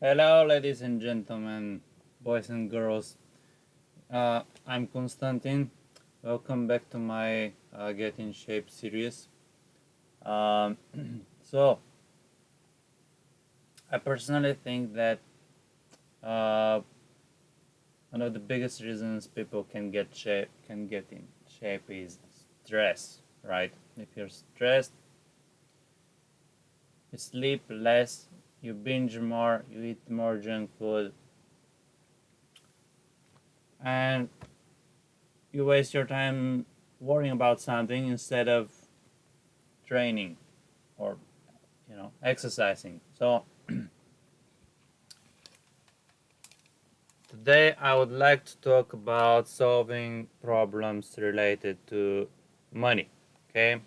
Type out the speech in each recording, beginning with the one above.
Hello, ladies and gentlemen, boys and girls. I'm Konstantin. Welcome back to my Get in Shape series. Um, so, I personally think that uh, one of the biggest reasons people can get in shape is stress. Right? If you're stressed, you sleep less, you binge more, you eat more junk food, and you waste your time worrying about something instead of training or exercising. So today I would like to talk about solving problems related to money. Okay,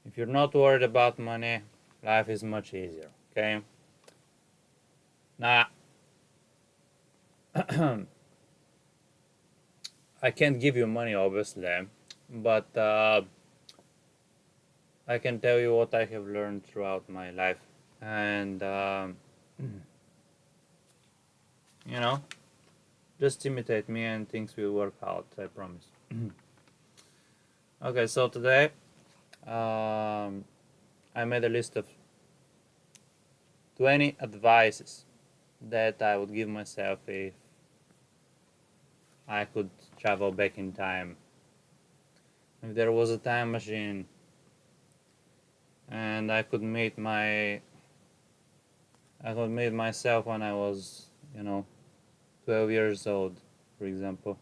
if you're not worried about money, life is much easier. Okay, now I can't give you money obviously, but I can tell you what I have learned throughout my life, and you know just imitate me and things will work out, I promise. Okay, so today I made a list of 20 advices that I would give myself if I could travel back in time. If there was a time machine and I could meet myself when I was, 12 years old, for example.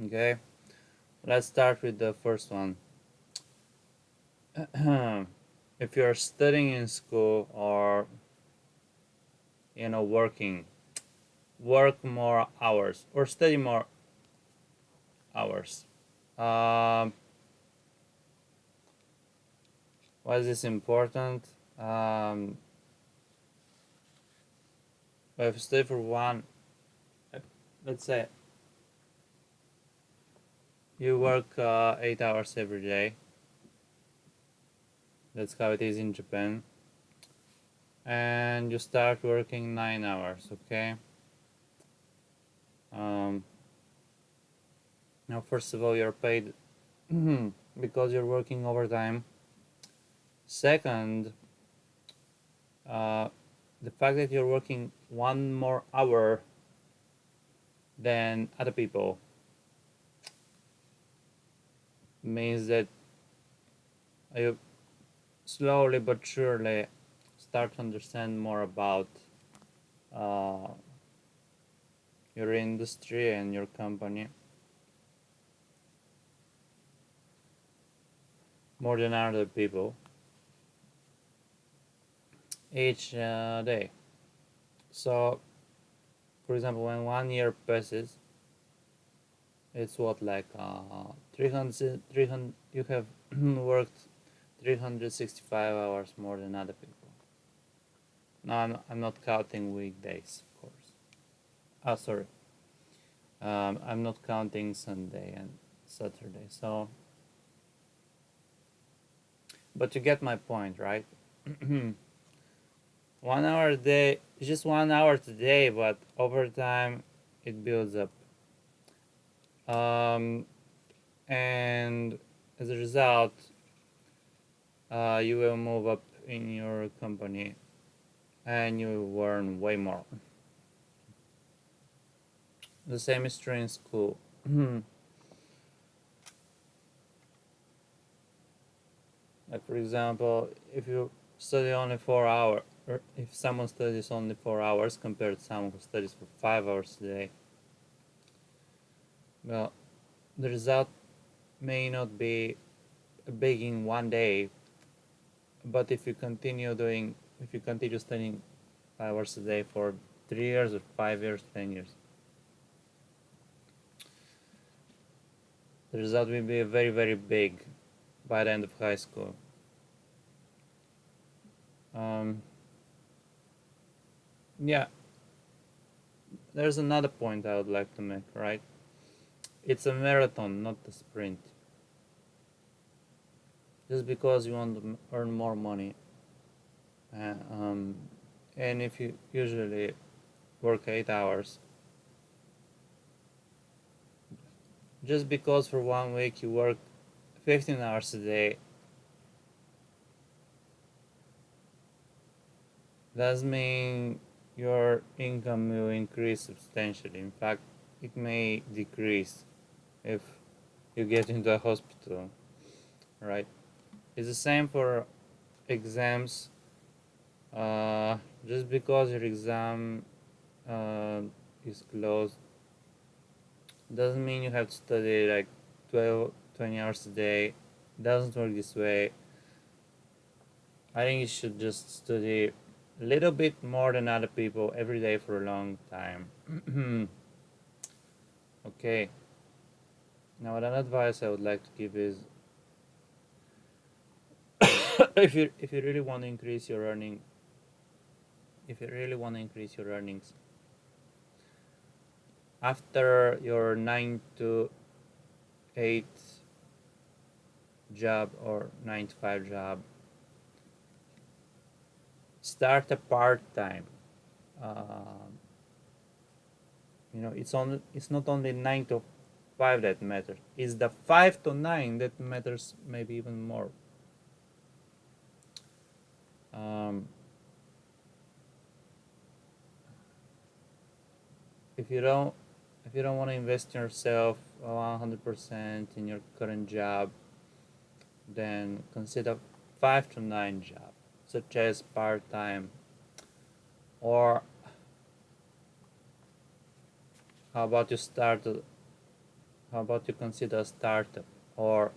Okay, let's start with the first one. If you're studying in school or working, work more hours or study more hours. Um, why is this important? If you study for let's say you work 8 hours every day. That's how it is in Japan. And you start working 9 hours. Okay. Um, Now, first of all, you're paid because you're working overtime. Second, uh, the fact that you're working one more hour than other people means that you slowly but surely start to understand more about uh, your industry and your company more than other people each day. So, for example, when 1 year passes, it's what like 300 you have worked 365 hours more than other people. No, I'm not counting weekdays, of course. Oh, sorry. I'm not counting Sunday and Saturday. So, but you get my point, right? 1 hour a day, it's just 1 hour today, but over time it builds up. Um, and as a result, you will move up in your company and you earn way more. The same is true in school. Like, for example, if you study only 4 hours, or if someone studies only 4 hours compared to someone who studies for 5 hours a day, well, the result may not be big in one day, but if you continue studying 5 hours a day for 3 years or 5 years, 10 years, the result will be very, very big by the end of high school. Um, yeah, there's another point I would like to make, right? It's a marathon, not a sprint. Just because you want to earn more money Uh, um, and if you usually work 8 hours, just because for 1 week you work 15 hours a day doesn't mean your income will increase substantially. In fact, it may decrease if you get into a hospital, right? It's the same for exams. Just because your exam uh, is closed doesn't mean you have to study like 12, 20 hours a day. It doesn't work this way. I think you should just study a little bit more than other people every day for a long time. Okay. Now, an advice I would like to give is if you really want to increase your earning, if you really want to increase your earnings after your 9 to 8 job or 9 to 5 job, start a part time. Um, it's not only 9 to 5 that matters. It's the 5 to 9 that matters, maybe even more. Um, if you don't if you don't want to invest in yourself 100% in your current job, then consider 5 to 9 job, such as part time, or how about you start? How about you consider a startup, or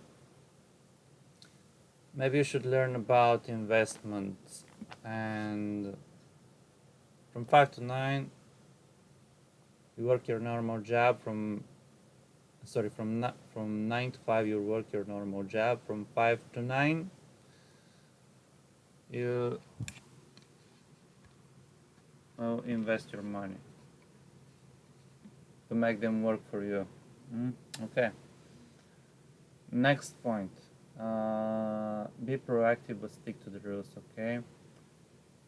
maybe you should learn about investments. And from 5 to 9, you work your normal job. From 9 to 5, you work your normal job. From 5 to 9, you will invest your money to make them work for you. Okay. Next point. Be proactive but stick to the rules. Okay.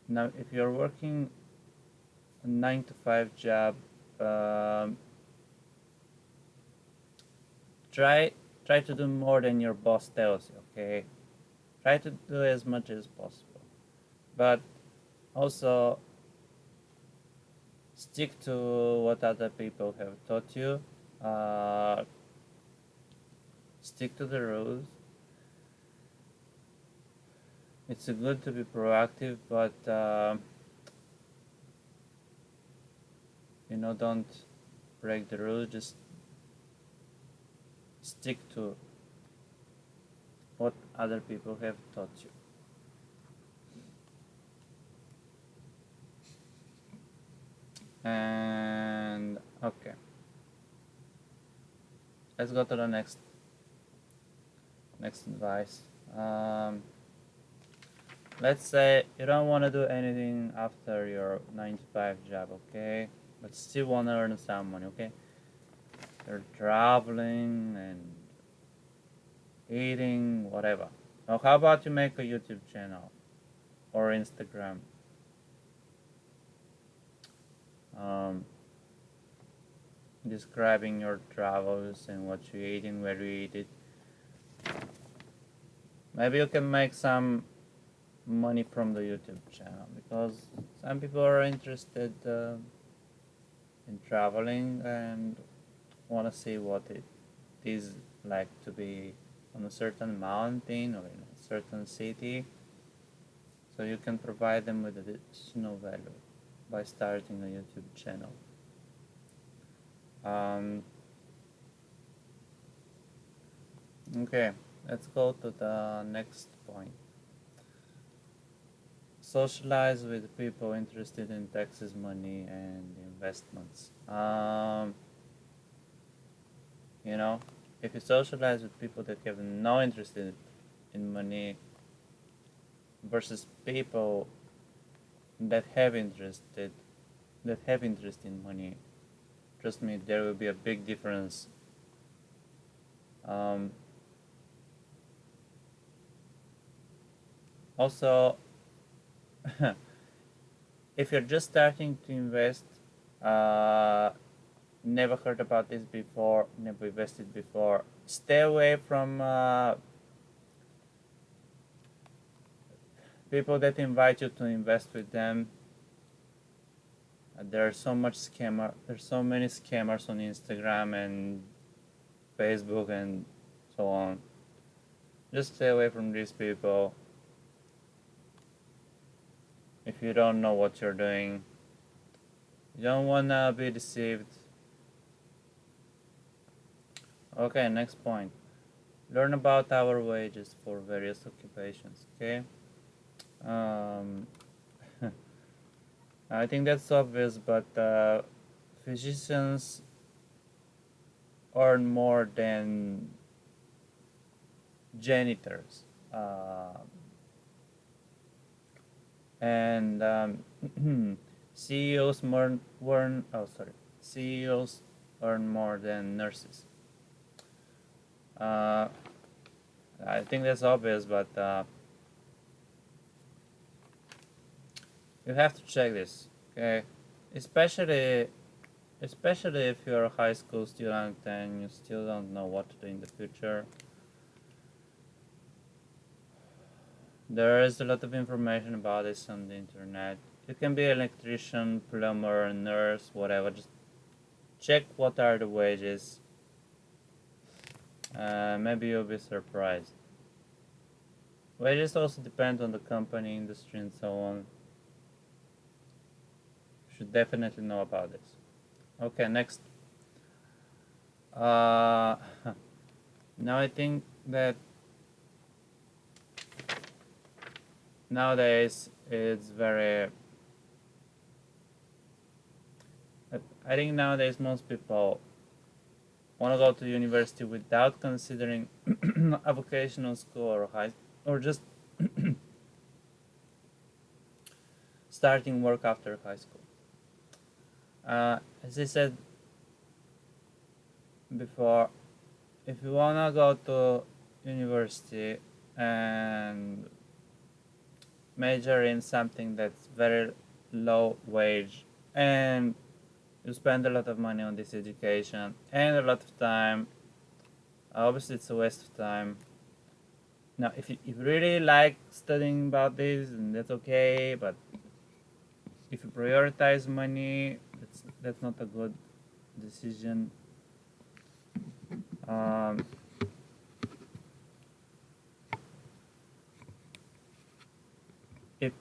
Now, if you're working a 9 to 5 job, um, try try to do more than your boss tells you. Okay. Try to do as much as possible, but also stick to what other people have taught you. Uh, Stick to the rules. It's good to be proactive, but don't break the rules. Just stick to what other people have taught you. And okay, let's go to the next advice. Let's say you don't want to do anything after your 9 to 5 job, okay? But still want to earn some money, okay? You're traveling and eating, whatever. Now, how about you make a YouTube channel or Instagram? Um, Describing your travels and what you eat and where you eat it. Maybe you can make some money from the YouTube channel because some people are interested in traveling and want to see what it is like to be on a certain mountain or in a certain city. So you can provide them with additional value by starting a YouTube channel. Okay, let's go to the next point. Socialize with people interested in taxes, money, and investments. You know, if you socialize with people that have no interest in money versus people that have interest in money, trust me, there will be a big difference. Also, if you're just starting to invest, uh, never heard about this before, never invested before, stay away from people that invite you to invest with them. There's so many scammers on Instagram and Facebook and so on. Just stay away from these people if you don't know what you're doing. You don't wanna be deceived. Okay, next point. Learn about our wages for various occupations. Okay. Um, I think that's obvious, but physicians earn more than janitors, and CEOs CEOs earn more than nurses. Uh, I think that's obvious, but you have to check this, okay? Especially especially if you're a high school student and you still don't know what to do in the future. There is a lot of information about this on the internet. You can be an electrician, plumber, nurse, whatever. Just check what are the wages. Maybe you'll be surprised. Wages also depend on the company, industry, and so on. You should definitely know about this. Okay, next. Uh, now I think that nowadays it's very. I think nowadays most people want to go to university without considering a vocational school or just starting work after high school. As I said before, if you wanna go to university and major in something that's very low wage and you spend a lot of money on this education and a lot of time, obviously it's a waste of time. Now if you really like studying about this, then that's okay, but if you prioritize money, that's not a good decision. Um, if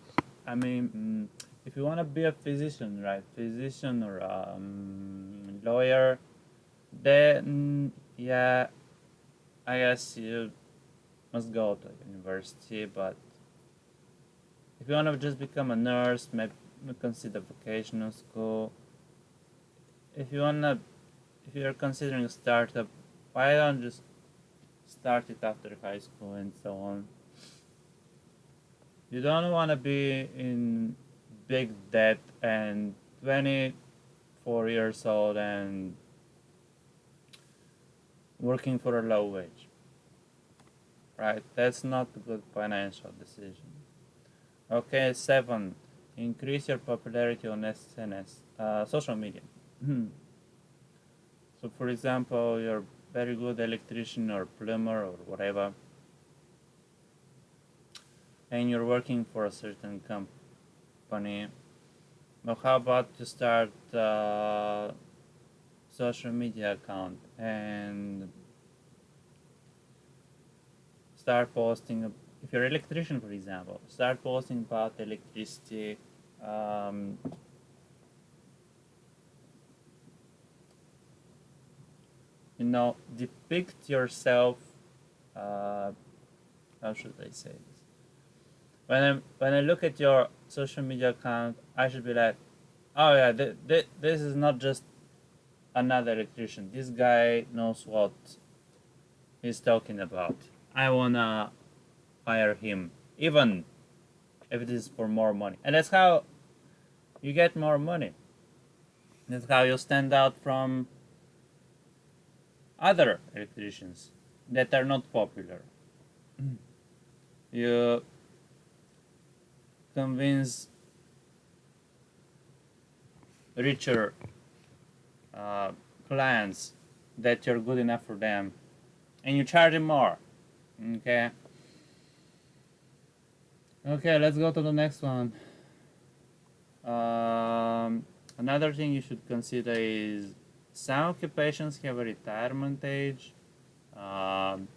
I mean, if you want to be a physician, right? Physician or lawyer, then yeah, I guess you must go to university. But if you want to just become a nurse, maybe consider vocational school. If you wanna, if you're considering a startup, why don't just start it after high school and so on? You don't want to be in big debt and 24 years old and working for a low wage, right? That's not a good financial decision. Okay, 7. Increase your popularity on SNS, social media. So, for example, you're very good electrician or plumber or whatever, and you're working for a certain company. But how about you start a social media account and start posting? If you're an electrician, for example, start posting about electricity. Um, Depict yourself. Uh, how should I say this? When I look at your social media account, I should be like, oh yeah, this is not just another electrician. This guy knows what he's talking about. I wanna hire him, even if it is for more money. And that's how you get more money. That's how you stand out from other electricians that are not popular. You convince richer uh, clients that you're good enough for them, and you charge them more. Okay. Okay, let's go to the next one. Another thing you should consider is some occupations have a retirement age. Um,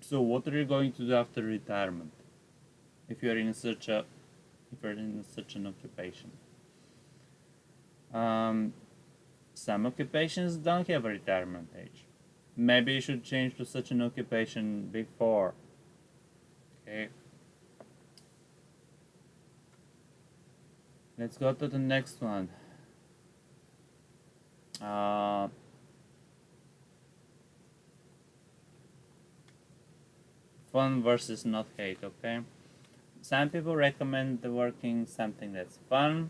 so what are you going to do after retirement if you're in such an occupation? Some occupations don't have a retirement age. Maybe you should change to such an occupation before. Okay. Let's go to the next one. Fun versus not hate, okay? Some people recommend working something that's fun.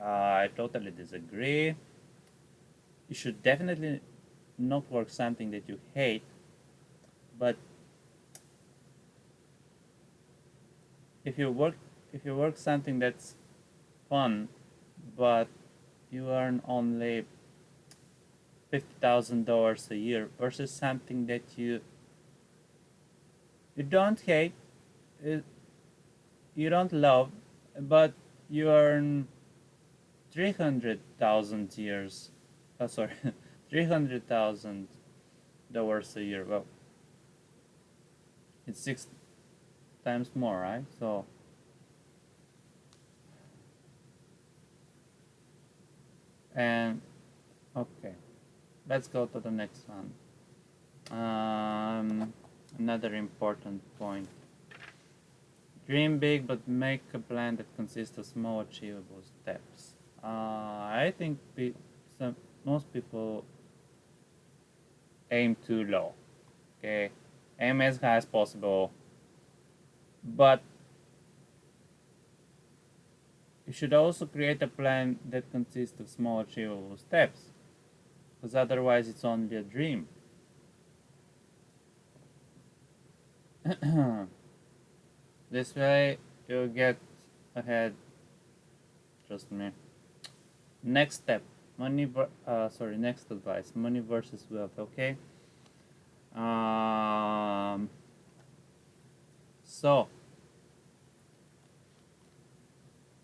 I totally disagree. You should definitely not work something that you hate, but if you work something that's fun, but you earn only $50,000 a year versus something that you don't hate, you don't love, but you earn 300,000 years. Sorry, $300,000 a year. Well, it's 6 times more, right? So. And okay, let's go to the next one. Another important point. Dream big, but make a plan that consists of small, achievable steps. I think most people aim too low. Okay, aim as high as possible, but you should also create a plan that consists of small, achievable steps, because otherwise it's only a dream. This way you'll get ahead. Trust me. Next step, next advice, money versus wealth. Okay. So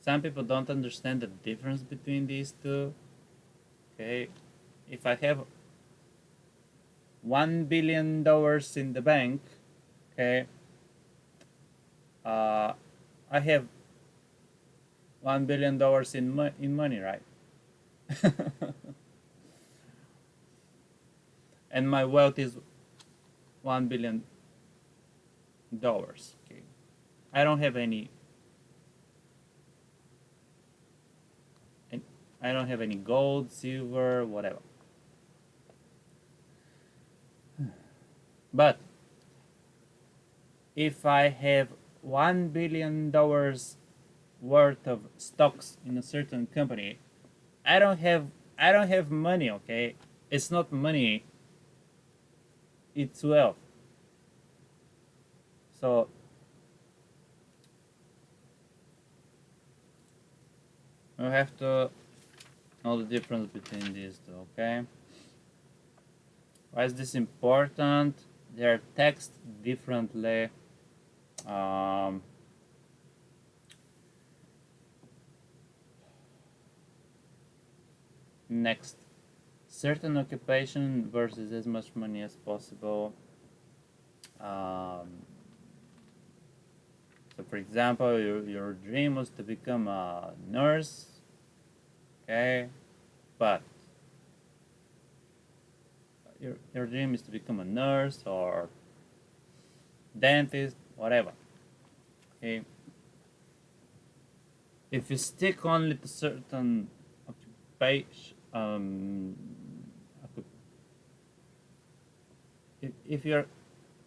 some people don't understand the difference between these two. Okay, if I have $1 billion in the bank, okay, I have $1 billion in money, right? And my wealth is $1 billion. Okay, I don't have any. I don't have any gold, silver, whatever. But if I have $1 billion worth of stocks in a certain company, I don't have money, okay? It's not money, it's wealth. So we have to know the difference between these two, okay? Why is this important? They are taxed differently. Next, certain occupation versus as much money as possible. So, for example, your dream was to become a nurse, okay? But your dream is to become a nurse or dentist, whatever. Okay. If you stick only to certain occupation, if you're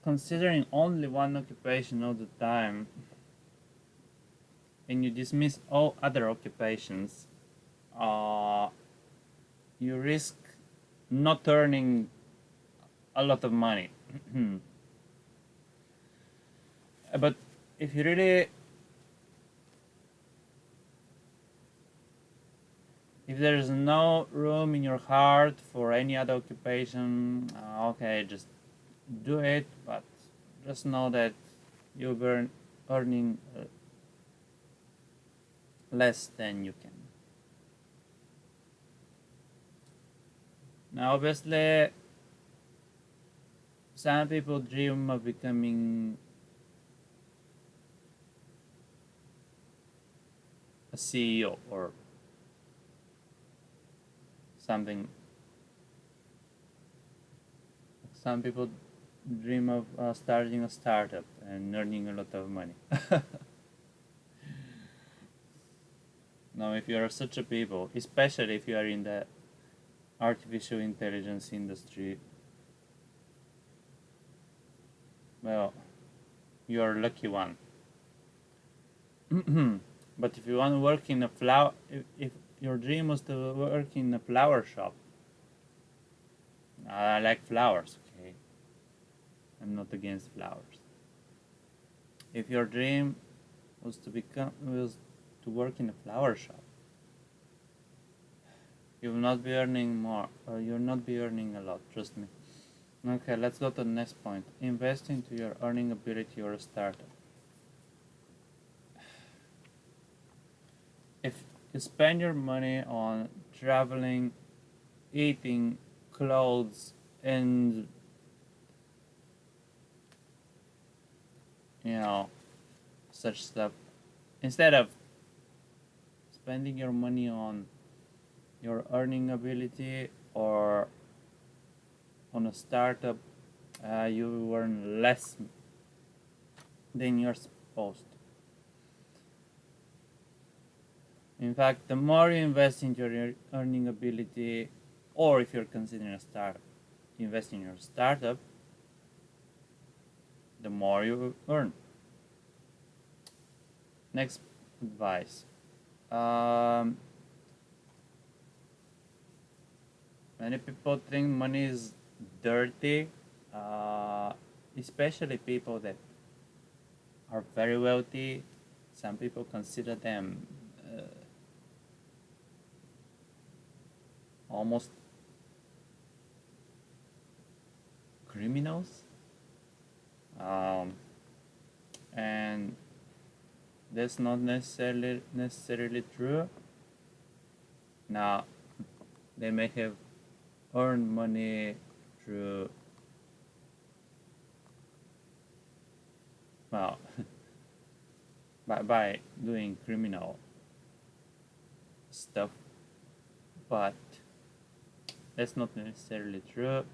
considering only one occupation all the time, and you dismiss all other occupations, you risk not earning a lot of money. But if you really there's no room in your heart for any other occupation, okay, just do it, but just know that you'll be earning less than you can. Now, obviously, some people dream of becoming a CEO or something. Some people dream of starting a startup and earning a lot of money. Now, if you are such a people, especially if you are in the artificial intelligence industry, well, you are a lucky one. But if you want to work in a flower, if your dream was to work in a flower shop, I like flowers, okay? I'm not against flowers. If your dream was to work in a flower shop, you will not be earning more, or you'll not be earning a lot, trust me. Okay, let's go to the next point. Invest into your earning ability or a startup. If you spend your money on traveling, eating, clothes, and such stuff, instead of spending your money on your earning ability or on a startup, you earn less than you're supposed to. In fact, the more you invest in your earning ability, or if you're considering a startup, invest in your startup, the more you earn. Next advice. Many people think money is dirty, especially people that are very wealthy. Some people consider them almost criminals, and that's not necessarily true. Now, they may have earned money through, well, by doing criminal stuff, but that's not necessarily true.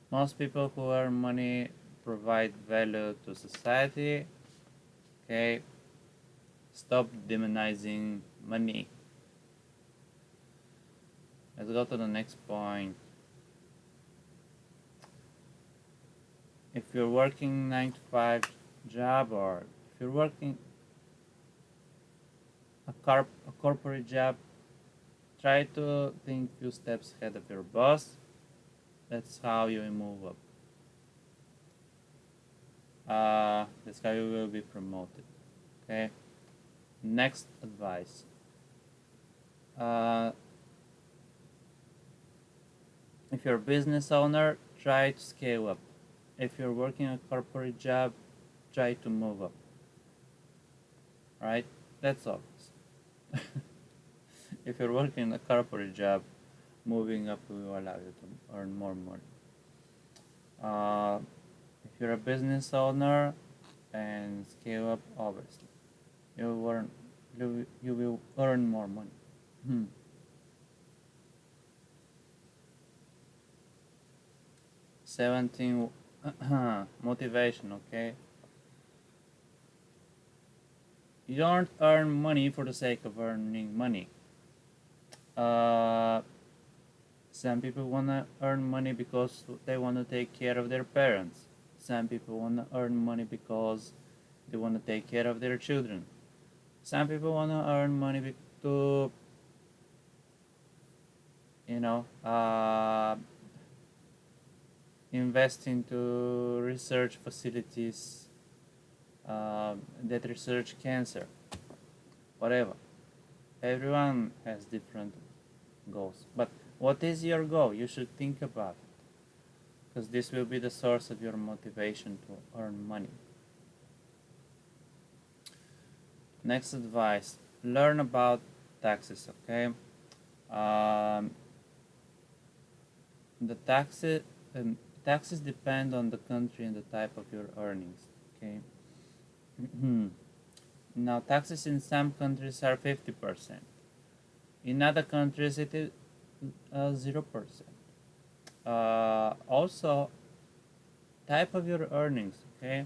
Most people who earn money provide value to society. Okay, stop demonizing money. Let's go to the next point. If you're working 9 to 5 job, or if you're working a corporate job, try to think few steps ahead of your boss. That's how you will move up. That's how you will be promoted. Okay. Next advice. If you're a business owner, try to scale up. If you're working a corporate job, try to move up. Right? That's obvious. If you're working a corporate job, moving up will allow you to earn more money. If you're a business owner and scale up, obviously, you will earn more money. 17 motivation, okay? You don't earn money for the sake of earning money. Some people want to earn money because they want to take care of their parents. Some people want to earn money because they want to take care of their children. Some people want to earn money to, invest into research facilities that research cancer. whatever. Everyone has different goals. But what is your goal? You should think about it, because this will be the source of your motivation to earn money. Next advice, learn about taxes, okay? Um, the taxes depend on the country and the type of your earnings, okay? Now, taxes in some countries are 50%. In other countries, it is 0%. Also, type of your earnings, okay?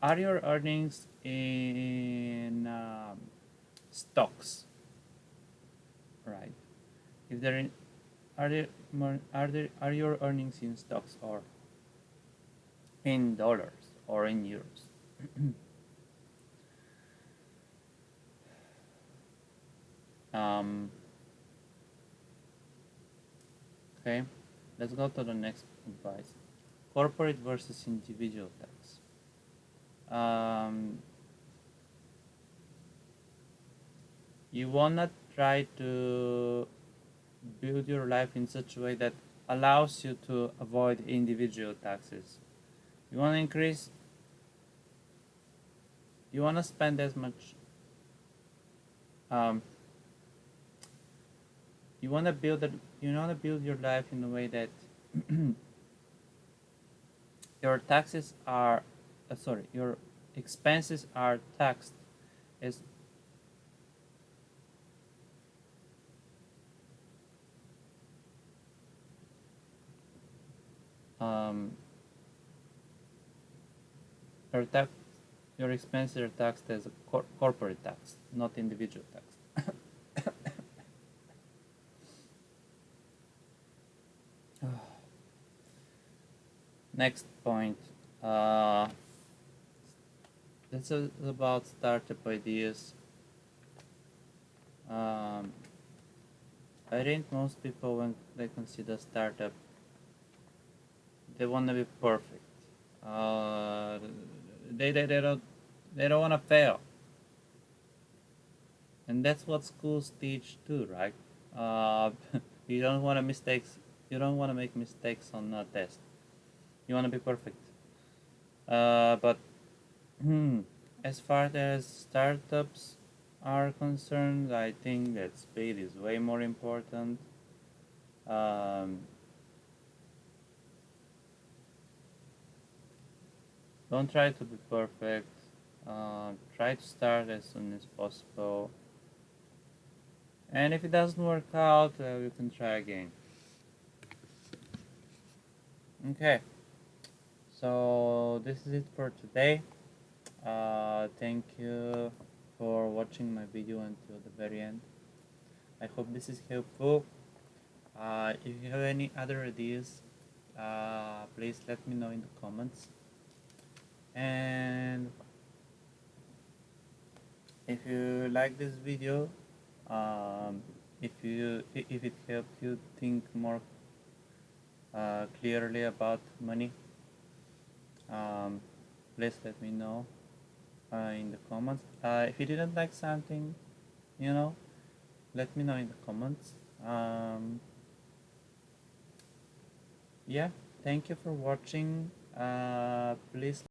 Are your earnings in stocks, right? If they're in, are your earnings in stocks or in dollars or in euros? Okay, let's go to the next advice. Corporate versus individual tax. You wanna try to build your life in such a way that allows you to avoid individual taxes. You wanna increase, you wanna spend as much, you wanna build your life in a way that your taxes are, your expenses are taxed as your tax, your expenses are taxed as a corporate tax, not individual tax. Next point. This is about startup ideas. I think most people, when they consider startup, they want to be perfect. They don't want to fail, and that's what schools teach too, right? You don't want to mistakes. You don't want to make mistakes on a test. You want to be perfect. But as far as startups are concerned, I think that speed is way more important. Don't try to be perfect. Try to start as soon as possible. And if it doesn't work out, you can try again. Okay, so this is it for today. Thank you for watching my video until the very end. I hope this is helpful. If you have any other ideas, please let me know in the comments. And if you like this video, if it helped you think more clearly about money, please let me know in the comments. If you didn't like something, let me know in the comments. Yeah, thank you for watching. Please